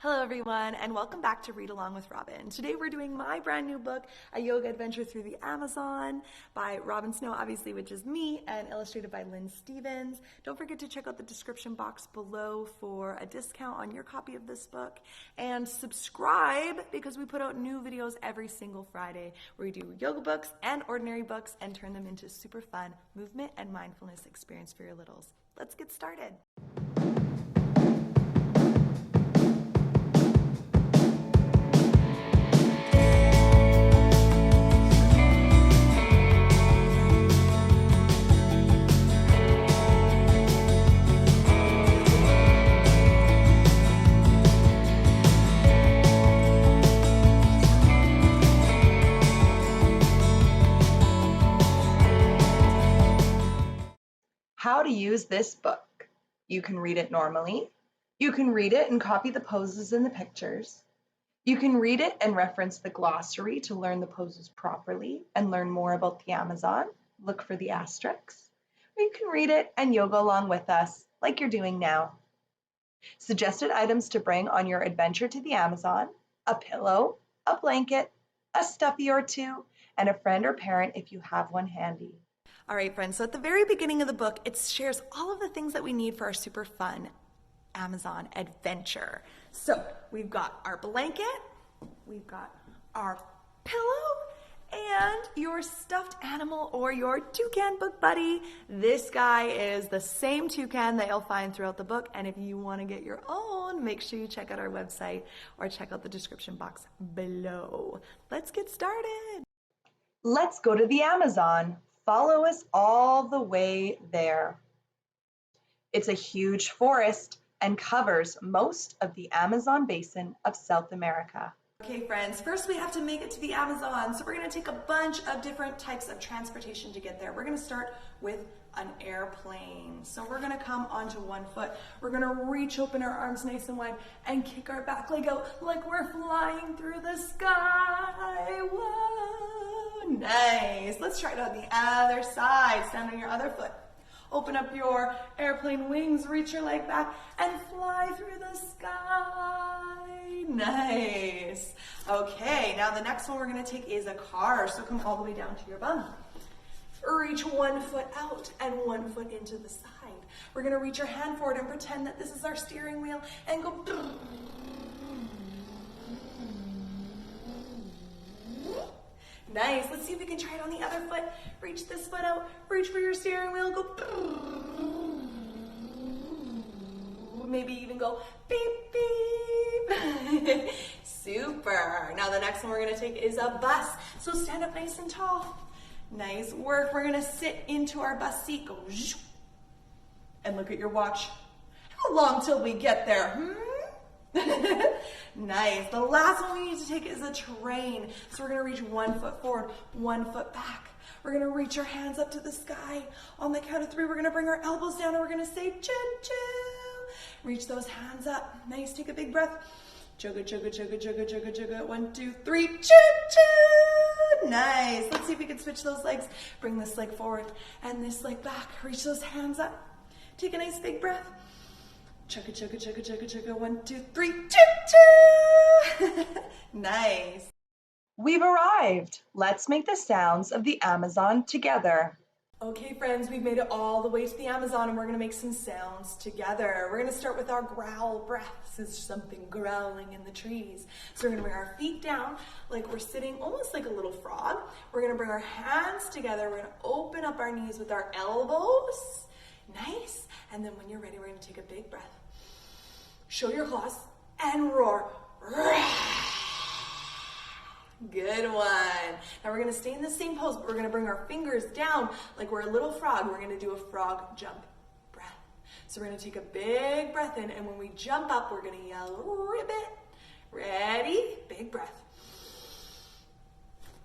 Hello everyone, and welcome back to Read Along with Robyn. Today we're doing my brand new book, A Yoga Adventure Through the Amazon by Robyn Snow, obviously, which is me, and illustrated by Lynn Stevens. Don't forget to check out the description box below for a discount on your copy of this book. And subscribe because we put out new videos every single Friday where we do yoga books and ordinary books and turn them into super fun movement and mindfulness experience for your littles. Let's get started. How to use this book. You can read it normally. You can read it and copy the poses in the pictures. You can read it and reference the glossary to learn the poses properly and learn more about the Amazon. Look for the asterisks. Or you can read it and yoga along with us like you're doing now. Suggested items to bring on your adventure to the Amazon: a pillow, a blanket, a stuffy or two, and a friend or parent if you have one handy. All right, friends, so at the very beginning of the book, it shares all of the things that we need for our super fun Amazon adventure. So we've got our blanket, we've got our pillow, and your stuffed animal or your toucan book buddy. This guy is the same toucan that you'll find throughout the book, and if you want to get your own, make sure you check out our website or check out the description box below. Let's get started. Let's go to the Amazon. Follow us all the way there. It's a huge forest and covers most of the Amazon basin of South America. Okay, friends, first we have to make it to the Amazon. So we're going to take a bunch of different types of transportation to get there. We're going to start with an airplane. So we're going to come onto one foot. We're going to reach open our arms nice and wide and kick our back leg out like we're flying through the sky. Whoa, nice. Let's try it on the other side. Stand on your other foot. Open up your airplane wings, reach your leg back, and fly through the sky. Nice. Okay, now the next one we're going to take is a car. So come all the way down to your bum. Reach one foot out and one foot into the side. We're going to reach your hand forward and pretend that this is our steering wheel and go. Nice. Let's see if we can try it on the other foot. Reach this foot out. Reach for your steering wheel. Go. Maybe even go beep, beep. Super. Now the next one we're going to take is a bus. So stand up nice and tall. Nice work. We're going to sit into our bus seat. Go. And look at your watch. How long till we get there? Nice. The last one we need to take is a train. So we're going to reach one foot forward, one foot back. We're going to reach our hands up to the sky. On the count of 3, we're going to bring our elbows down and we're going to say choo-choo. Reach those hands up. Nice. Take a big breath. Chugga, chugga, chugga, chugga, chugga, chugga. 1, 2, 3. Choo-choo. Nice. Let's see if we can switch those legs. Bring this leg forward and this leg back. Reach those hands up. Take a nice big breath. Chugga, chugga, chugga, chugga, chugga. 1, 2, 3. Choo-choo. Nice. We've arrived. Let's make the sounds of the Amazon together. Okay, friends, we've made it all the way to the Amazon and we're going to make some sounds together. We're going to start with our growl breaths. There's something growling in the trees. So we're going to bring our feet down like we're sitting almost like a little frog. We're going to bring our hands together. We're going to open up our knees with our elbows. Nice. And then when you're ready, we're going to take a big breath. Show your claws and roar. Good one. Now we're going to stay in the same pose, but we're going to bring our fingers down like we're a little frog. We're going to do a frog jump breath. So we're going to take a big breath in, and when we jump up, we're going to yell ribbit. Ready? Big breath.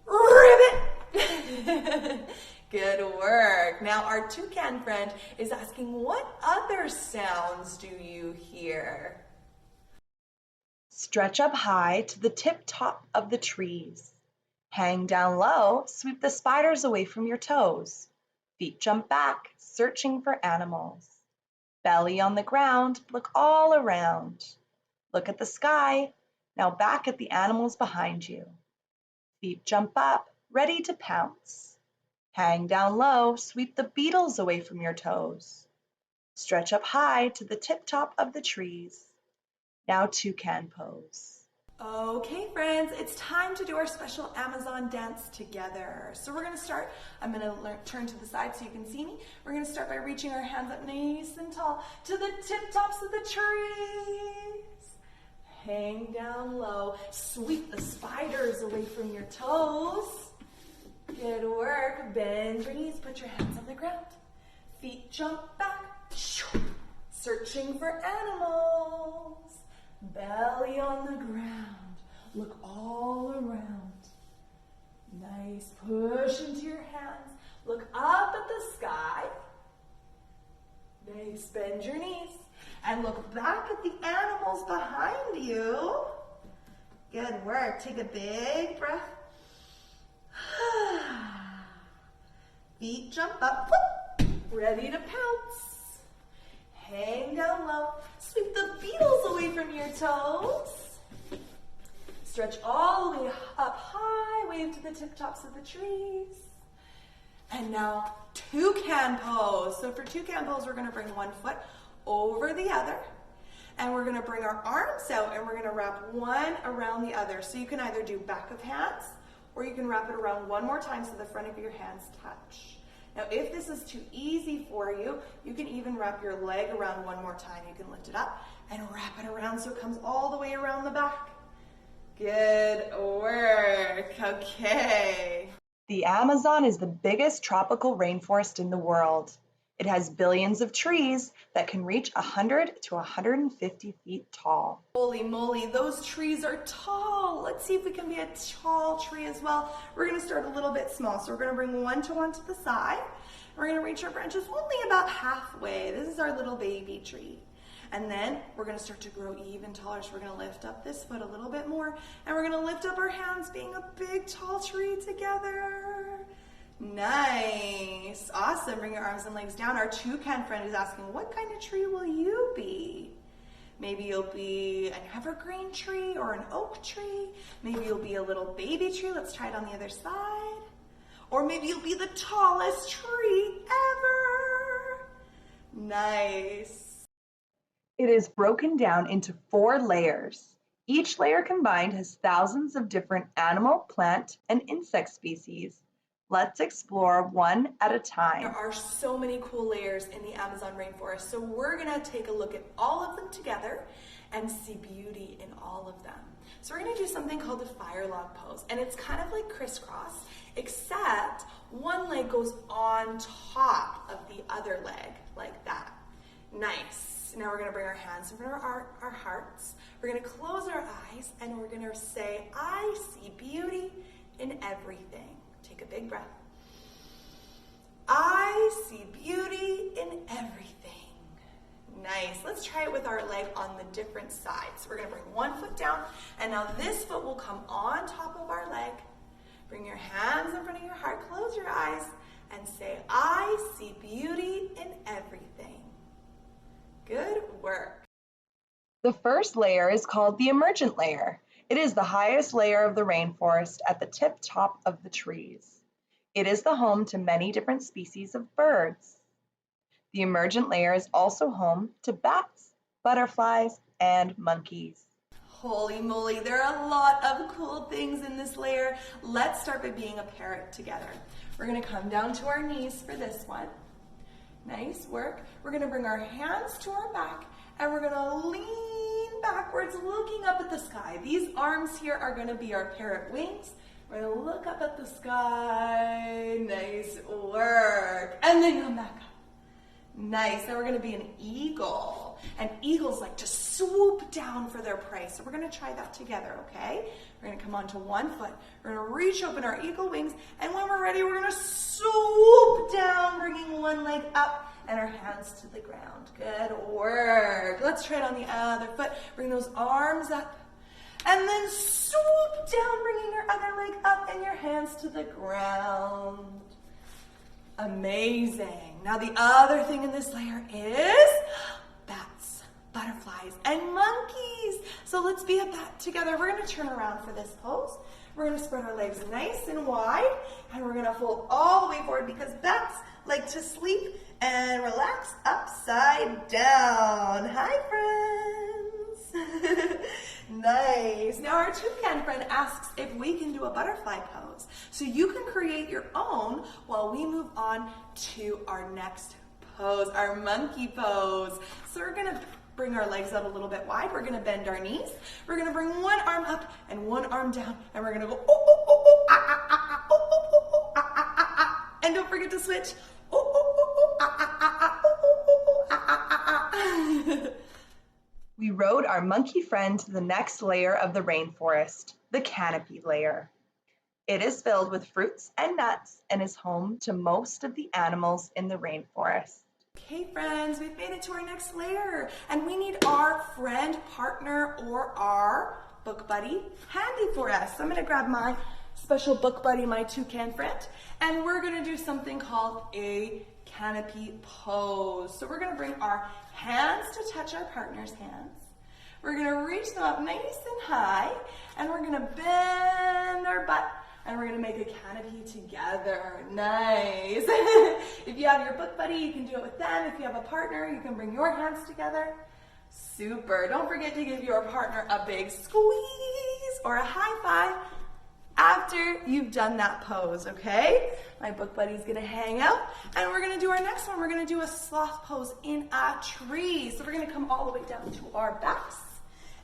Ribbit. Good work. Now our toucan friend is asking, what other sounds do you hear? Stretch up high to the tip top of the trees. Hang down low, sweep the spiders away from your toes. Feet jump back, searching for animals. Belly on the ground, look all around. Look at the sky. Now back at the animals behind you. Feet jump up, ready to pounce. Hang down low, sweep the beetles away from your toes. Stretch up high to the tip top of the trees. Now toucan pose. Okay, friends, it's time to do our special Amazon dance together. So we're gonna start, I'm gonna turn to the side so you can see me. We're gonna start by reaching our hands up nice and tall to the tip tops of the trees. Hang down low, sweep the spiders away from your toes. Good work, bend your knees, put your hands on the ground. Feet jump back, searching for animals. Belly on the ground, look all around. Nice, push into your hands, look up at the sky. Nice, bend your knees and look back at the animals behind you. Good work, take a big breath. Feet jump up, ready to pounce. Hang down low, sweep the beetles away from your toes. Stretch all the way up high, wave to the tip tops of the trees. And now toucan pose. So for toucan pose, we're gonna bring one foot over the other, and we're gonna bring our arms out and we're gonna wrap one around the other. So you can either do back of hands, or you can wrap it around one more time so the front of your hands touch. Now, if this is too easy for you, you can even wrap your leg around one more time. You can lift it up and wrap it around so it comes all the way around the back. Good work. Okay. The Amazon is the biggest tropical rainforest in the world. It has billions of trees that can reach 100 to 150 feet tall. Holy moly, those trees are tall. Let's see if we can be a tall tree as well. We're gonna start a little bit small. So we're gonna bring one to the side. We're gonna reach our branches only about halfway. This is our little baby tree. And then we're gonna start to grow even taller. So we're gonna lift up this foot a little bit more, and we're gonna lift up our hands, being a big tall tree together. Nice, awesome. Bring your arms and legs down. Our toucan friend is asking, what kind of tree will you be? Maybe you'll be an evergreen tree or an oak tree. Maybe you'll be a little baby tree. Let's try it on the other side. Or maybe you'll be the tallest tree ever. Nice. It is broken down into 4 layers. Each layer combined has thousands of different animal, plant, and insect species. Let's explore one at a time. There are so many cool layers in the Amazon rainforest, so we're gonna take a look at all of them together and see beauty in all of them. So we're gonna do something called the fire log pose, and it's kind of like crisscross, except one leg goes on top of the other leg, like that. Nice. Now we're gonna bring our hands in front of our hearts. We're gonna close our eyes, and we're gonna say, I see beauty in everything. Take a big breath. I see beauty in everything. Nice. Let's try it with our leg on the different sides. So we're going to bring one foot down, and now this foot will come on top of our leg. Bring your hands in front of your heart, close your eyes, and say, I see beauty in everything. Good work. The first layer is called the Emergent Layer. It is the highest layer of the rainforest at the tip top of the trees. It is the home to many different species of birds. The Emergent Layer is also home to bats, butterflies, and monkeys. Holy moly, there are a lot of cool things in this layer. Let's start by being a parrot together. We're gonna come down to our knees for this one. Nice work. We're gonna bring our hands to our back, and we're gonna lean backwards, looking up at the sky. These arms here are gonna be our parrot wings. We're gonna look up at the sky. Nice work. And then come back up. Nice. Now we're gonna be an eagle. And eagles like to swoop down for their prey. So we're gonna try that together, okay? We're gonna come onto one foot. We're gonna reach open our eagle wings. And when we're ready, we're gonna swoop down, bringing one leg up and our hands to the ground. Good work. Let's try it on the other foot. Bring those arms up. And then swoop down, bringing your other leg up and your hands to the ground. Amazing. Now the other thing in this layer is bats, butterflies and monkeys. So let's be a bat together. We're gonna turn around for this pose. We're gonna spread our legs nice and wide, and we're gonna fold all the way forward because bats like to sleep and relax upside down. Hi, friends. Nice. Now our toucan friend asks if we can do a butterfly pose. So you can create your own while we move on to our next pose, our monkey pose. So we're gonna bring our legs out a little bit wide. We're gonna bend our knees. We're gonna bring one arm up and one arm down, and we're gonna go, oh, oh, oh, oh, ah, ah, ah, oh, oh, oh, oh, ah, ah, ah, ah. And don't forget to switch. Oh, oh, oh, oh, ah, ah, ah, ah, oh, oh, oh, oh, ah, ah, ah, ah. We rode our monkey friend to the next layer of the rainforest, the Canopy Layer. It is filled with fruits and nuts and is home to most of the animals in the rainforest. Okay, friends, we've made it to our next layer, and we need our friend, partner, or our book buddy handy for us. So I'm gonna grab my special book buddy, my toucan friend, and we're gonna do something called a canopy pose. So we're gonna bring our hands to touch our partner's hands. We're gonna reach them up nice and high, and we're gonna bend our butt, and we're gonna make a canopy together. Nice. If you have your book buddy, you can do it with them. If you have a partner, you can bring your hands together. Super. Don't forget to give your partner a big squeeze or a high five after you've done that pose, okay? My book buddy's gonna hang out, and we're gonna do our next one. We're gonna do a sloth pose in a tree. So we're gonna come all the way down to our backs,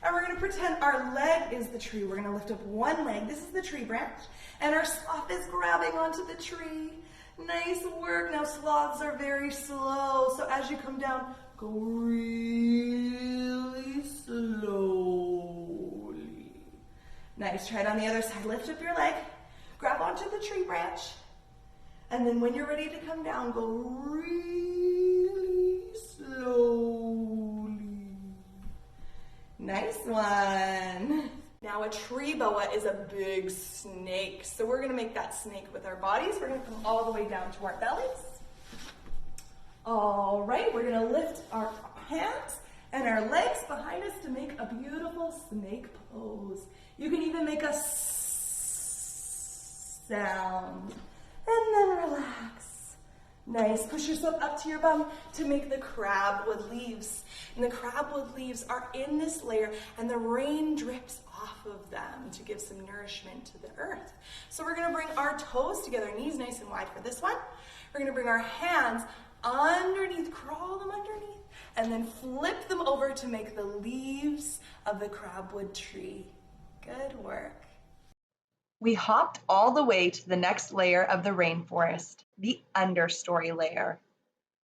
and we're gonna pretend our leg is the tree. We're gonna lift up one leg. This is the tree branch, and our sloth is grabbing onto the tree. Nice work. Now sloths are very slow, so as you come down, go really slowly. Nice. Try it on the other side. Lift up your leg, grab onto the tree branch, and then when you're ready to come down, go really slowly. Nice one. Now a tree boa is a big snake. So we're gonna make that snake with our bodies. We're gonna come all the way down to our bellies. All right, we're gonna lift our hands and our legs behind us to make a beautiful snake pose. You can even make a sound. And then relax. Nice. Push yourself up to your bum to make the crabwood leaves. And the crabwood leaves are in this layer, and the rain drips off of them to give some nourishment to the earth. So we're going to bring our toes together, knees nice and wide for this one. We're going to bring our hands underneath, crawl them underneath, and then flip them over to make the leaves of the crabwood tree. Good work. We hopped all the way to the next layer of the rainforest, the Understory Layer.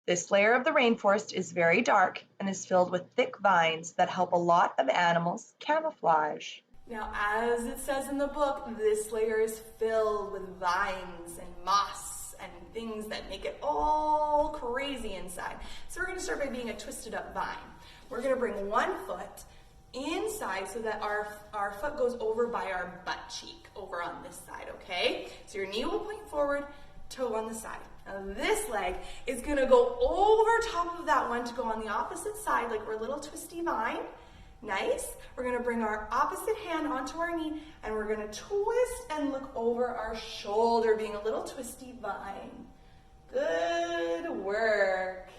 This layer of the rainforest is very dark and is filled with thick vines that help a lot of animals camouflage. Now, as it says in the book, this layer is filled with vines and moss and things that make it all crazy inside. So we're going to start by being a twisted up vine. We're going to bring one foot inside so that our foot goes over by our butt cheek, over on this side, okay? So your knee will point forward, toe on the side. Now this leg is gonna go over top of that one to go on the opposite side, like we're a little twisty vine. Nice. We're gonna bring our opposite hand onto our knee, and we're gonna twist and look over our shoulder, being a little twisty vine. Good work.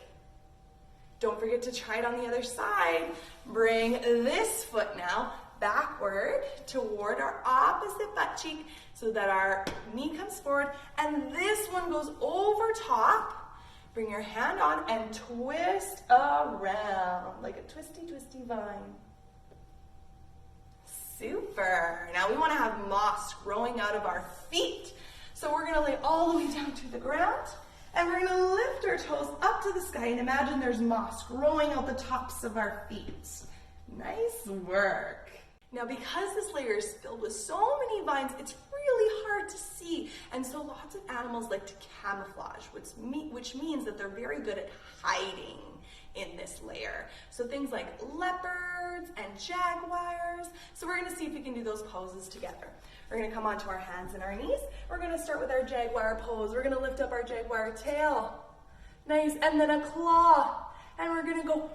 Don't forget to try it on the other side. Bring this foot now backward toward our opposite butt cheek so that our knee comes forward, and this one goes over top. Bring your hand on and twist around like a twisty, twisty vine. Super. Now we want to have moss growing out of our feet. So we're going to lay all the way down to the ground, and we're going to lift our toes up to the sky and imagine there's moss growing out the tops of our feet. Nice work. Now, because this layer is filled with so many vines, it's really hard to see. And so lots of animals like to camouflage, which means that they're very good at hiding in this layer. So things like leopards and jaguars. So we're going to see if we can do those poses together. We're going to come onto our hands and our knees. We're going to start with our jaguar pose. We're going to lift up our jaguar tail. Nice. And then a claw. And we're going to go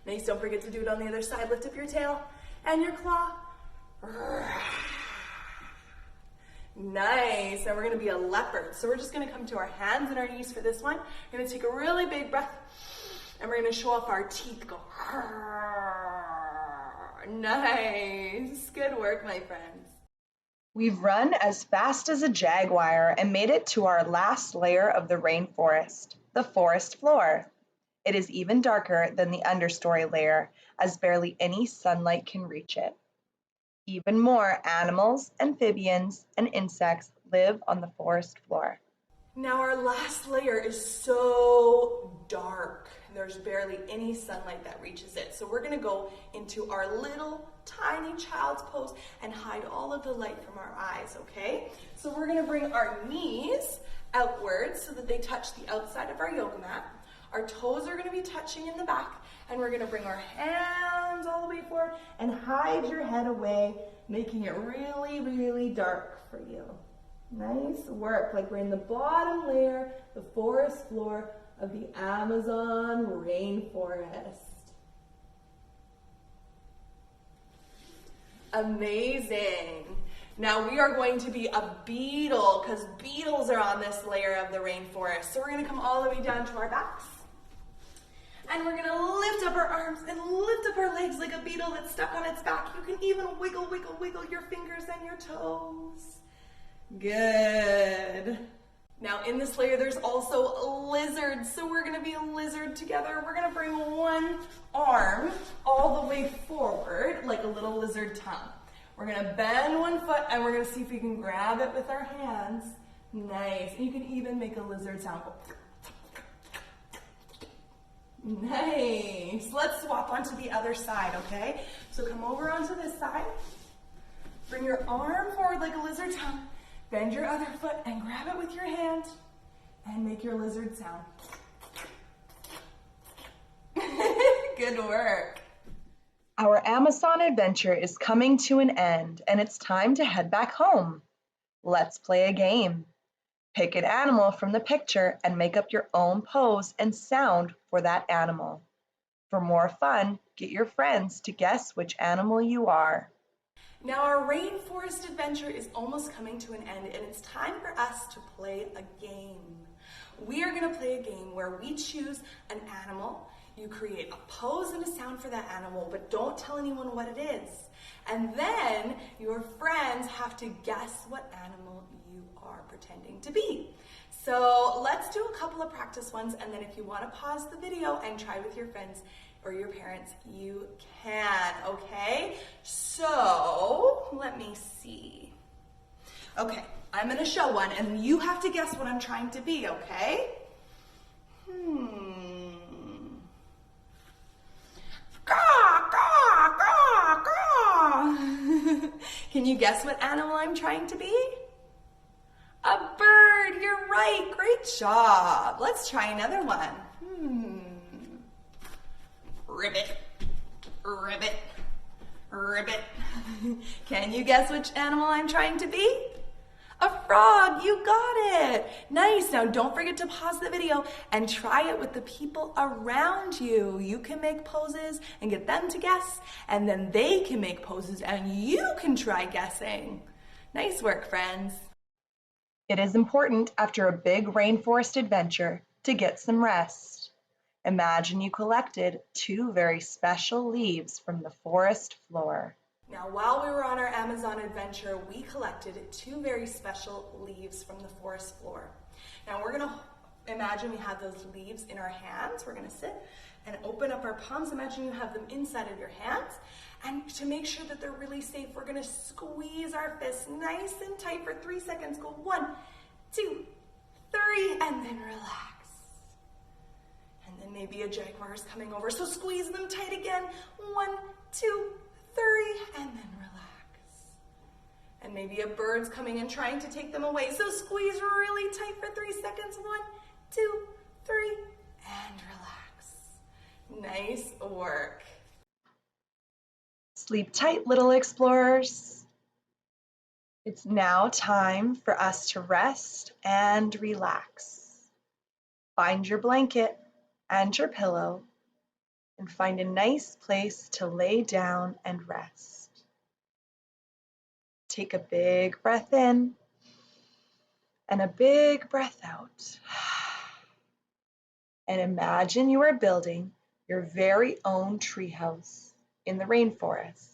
Nice, don't forget to do it on the other side. Lift up your tail and your claw. Nice, now we're gonna be a leopard. So we're just gonna come to our hands and our knees for this one. We're gonna take a really big breath and we're gonna show off our teeth. Go, nice, good work, my friends. We've run as fast as a jaguar and made it to our last layer of the rainforest, the forest floor. It is even darker than the understory layer, as barely any sunlight can reach it. Even more animals, amphibians, and insects live on the forest floor. Now our last layer is so dark. There's barely any sunlight that reaches it. So we're gonna go into our little tiny child's pose and hide all of the light from our eyes, okay? So we're gonna bring our knees outwards so that they touch the outside of our yoga mat. Our toes are gonna be touching in the back, and we're gonna bring our hands all the way forward and hide your head away, making it really, really dark for you. Nice work, like we're in the bottom layer, the forest floor of the Amazon rainforest. Amazing. Now we are going to be a beetle, because beetles are on this layer of the rainforest. So we're gonna come all the way down to our backs. And we're gonna lift up our arms and lift up our legs like a beetle that's stuck on its back. You can even wiggle, wiggle, wiggle your fingers and your toes. Good. Now in this layer, there's also lizards. So we're gonna be a lizard together. We're gonna bring one arm all the way forward like a little lizard tongue. We're gonna bend one foot and we're gonna see if we can grab it with our hands. Nice. And you can even make a lizard sound. Nice. Let's swap onto the other side, okay? So come over onto this side. Bring your arm forward like a lizard tongue. Bend your other foot and grab it with your hand and make your lizard sound. Good work. Our Amazon adventure is coming to an end, and it's time to head back home. Let's play a game. Pick an animal from the picture and make up your own pose and sound for that animal. For more fun, get your friends to guess which animal you are. Now our rainforest adventure is almost coming to an end, and it's time for us to play a game. We are going to play a game where we choose an animal. You create a pose and a sound for that animal, but don't tell anyone what it is. And then your friends have to guess what animal you are pretending to be. So let's do a couple of practice ones, and then if you want to pause the video and try with your friends or your parents, you can, okay? So let me see. Okay, I'm gonna show one, and you have to guess what I'm trying to be, okay? Caw, caw, caw, caw. Can you guess what animal I'm trying to be? A bird, you're right, great job. Let's try another one. Ribbit, ribbit, ribbit. Can you guess which animal I'm trying to be? A frog, you got it. Nice, now don't forget to pause the video and try it with the people around you. You can make poses and get them to guess, and then they can make poses and you can try guessing. Nice work, friends. It is important after a big rainforest adventure to get some rest. Imagine you collected 2 very special leaves from the forest floor. Now, while we were on our Amazon adventure, we collected 2 very special leaves from the forest floor. Now, we're gonna imagine we have those leaves in our hands. We're gonna sit and open up our palms. Imagine you have them inside of your hands. And to make sure that they're really safe, we're gonna squeeze our fists nice and tight for 3 seconds. Go 1, 2, 3, and then relax. And then maybe a jaguar is coming over, so squeeze them tight again. 1, 2, 3, and then relax. And maybe a bird's coming and trying to take them away, so squeeze really tight for 3 seconds. 1, 2, 3, and relax. Nice work. Sleep tight, little explorers. It's now time for us to rest and relax. Find your blanket and your pillow and find a nice place to lay down and rest. Take a big breath in and a big breath out. And imagine you are building your very own treehouse in the rainforest.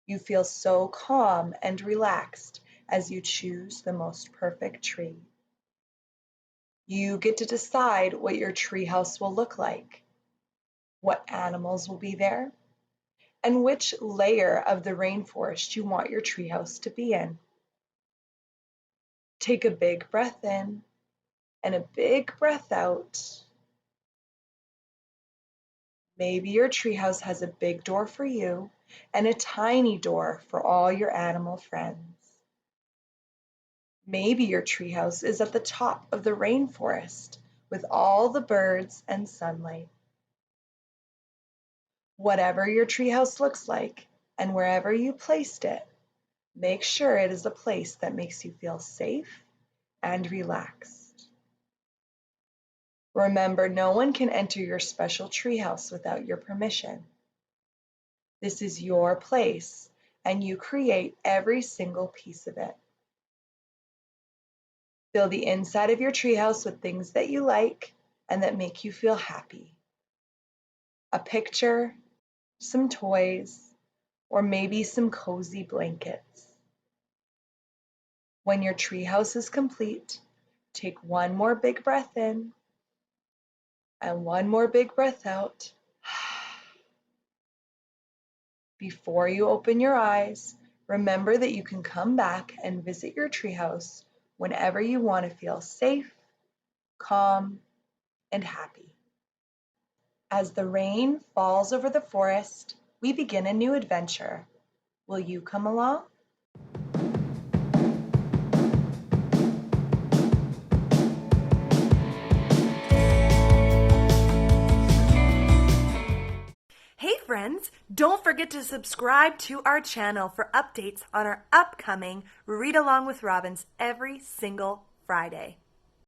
You feel so calm and relaxed as you choose the most perfect tree. You get to decide what your treehouse will look like, what animals will be there, and which layer of the rainforest you want your treehouse to be in. Take a big breath in and a big breath out. Maybe your treehouse has a big door for you and a tiny door for all your animal friends. Maybe your treehouse is at the top of the rainforest with all the birds and sunlight. Whatever your treehouse looks like and wherever you placed it, make sure it is a place that makes you feel safe and relaxed. Remember, no one can enter your special treehouse without your permission. This is your place, and you create every single piece of it. Fill the inside of your treehouse with things that you like and that make you feel happy. A picture, some toys, or maybe some cozy blankets. When your treehouse is complete, take one more big breath in and one more big breath out. Before you open your eyes, remember that you can come back and visit your treehouse whenever you want to feel safe, calm, and happy. As the rain falls over the forest, we begin a new adventure. Will you come along? Hey friends, don't forget to subscribe to our channel for updates on our upcoming Read Along with Robins every single Friday.